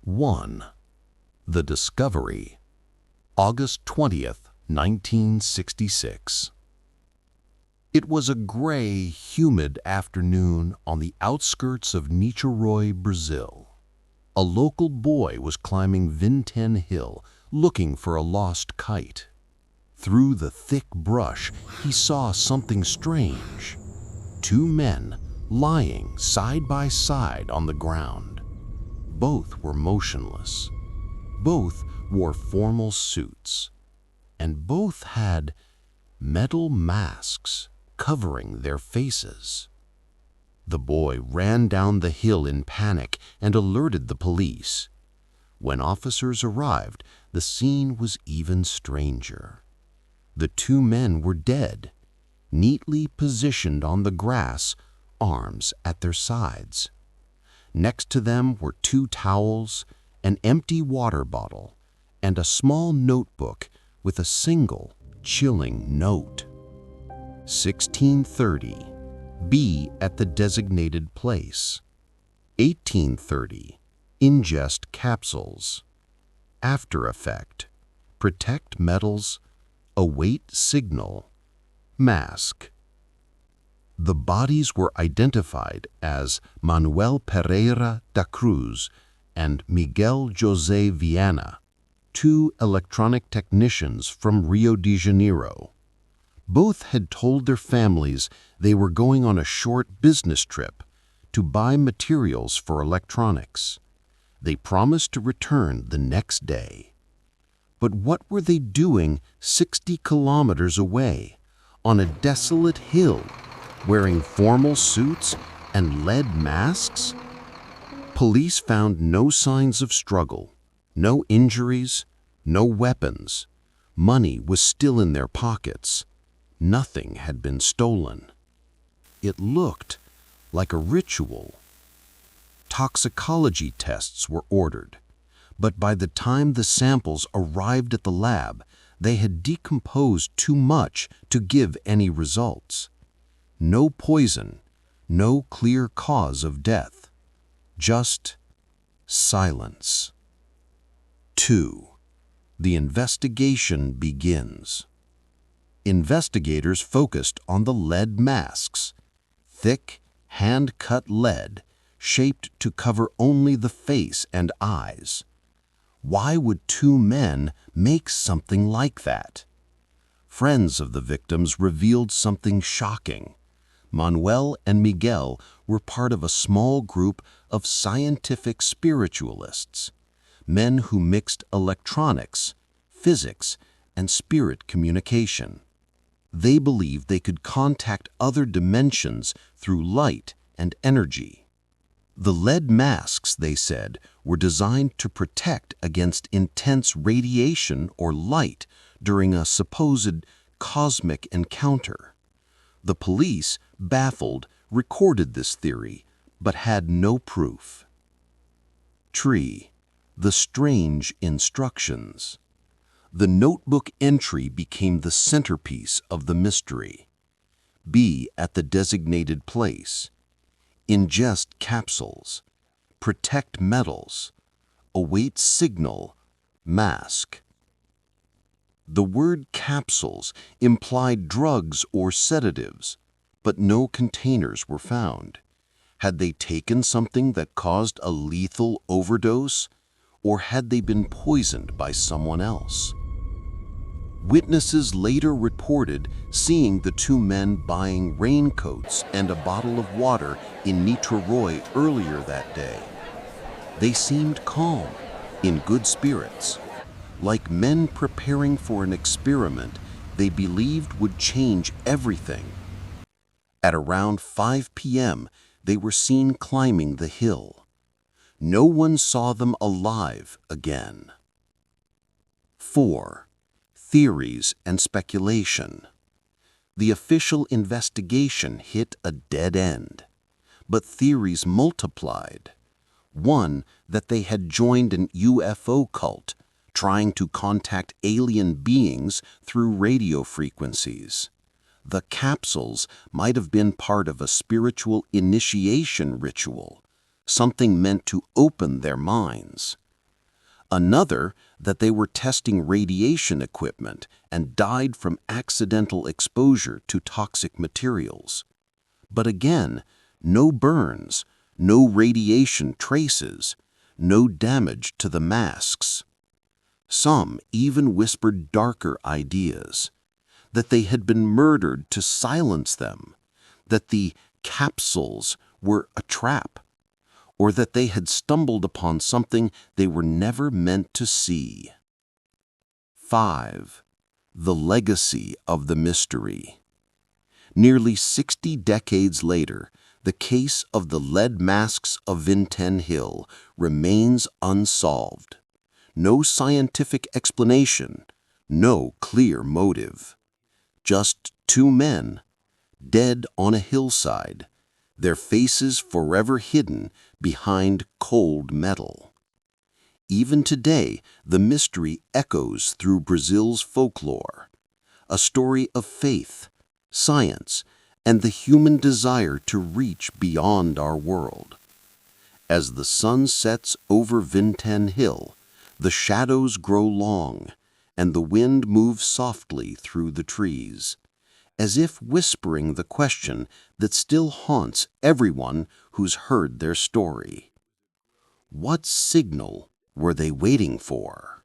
1. The Discovery, August 20th, 1966. It was a gray, humid afternoon on the outskirts of Niterói, Brazil. A local boy was climbing Vintém Hill looking for a lost kite. Through the thick brush, he saw something strange. Two men lying side by side on the ground. Both were motionless. Both wore formal suits. And both had metal masks covering their faces. The boy ran down the hill in panic and alerted the police. When officers arrived, the scene was even stranger. The two men were dead, neatly positioned on the grass, arms at their sides. Next to them were two towels, an empty water bottle, and a small notebook with a single, chilling note. 1630. Be at the designated place. 1830. Ingest capsules. After effect. Protect metals. Await signal. Mask. The bodies were identified as Manuel Pereira da Cruz and Miguel José Viana, two electronic technicians from Rio de Janeiro. Both had told their families they were going on a short business trip to buy materials for electronics. They promised to return the next day. But what were they doing 60 kilometers away, on a desolate hill, wearing formal suits and lead masks? Police found no signs of struggle, no injuries, no weapons. Money was still in their pockets. Nothing had been stolen. It looked like a ritual. Toxicology tests were ordered, but by the time the samples arrived at the lab, they had decomposed too much to give any results. No poison, no clear cause of death. Just silence. 2. The investigation begins. Investigators focused on the lead masks, thick, hand-cut lead, shaped to cover only the face and eyes. Why would two men make something like that? Friends of the victims revealed something shocking. Manuel and Miguel were part of a small group of scientific spiritualists, men who mixed electronics, physics, and spirit communication. They believed they could contact other dimensions through light and energy. The lead masks, they said, were designed to protect against intense radiation or light during a supposed cosmic encounter. The police, baffled, recorded this theory, but had no proof. 3. The strange instructions. The notebook entry became the centerpiece of the mystery. Be at the designated place. Ingest capsules. Protect metals. Await signal. Mask. The word capsules implied drugs or sedatives, but no containers were found. Had they taken something that caused a lethal overdose, or had they been poisoned by someone else? Witnesses later reported seeing the two men buying raincoats and a bottle of water in Niterói earlier that day. They seemed calm, in good spirits, like men preparing for an experiment they believed would change everything. At around 5 p.m., they were seen climbing the hill. No one saw them alive again. 4. Theories and speculation. The official investigation hit a dead end, but theories multiplied. One, that they had joined an UFO cult, trying to contact alien beings through radio frequencies. The capsules might have been part of a spiritual initiation ritual, something meant to open their minds. Another, that they were testing radiation equipment and died from accidental exposure to toxic materials. But again, no burns, no radiation traces, no damage to the masks. Some even whispered darker ideas, that they had been murdered to silence them, that the capsules were a trap, or that they had stumbled upon something they were never meant to see. 5. The legacy of the mystery. Nearly 60 decades later, the case of the lead masks of Vintém Hill remains unsolved. No scientific explanation, no clear motive. Just two men, dead on a hillside, their faces forever hidden behind cold metal. Even today, the mystery echoes through Brazil's folklore, a story of faith, science, and the human desire to reach beyond our world. As the sun sets over Vintém Hill, the shadows grow long, and the wind moves softly through the trees, as if whispering the question that still haunts everyone who's heard their story. What signal were they waiting for?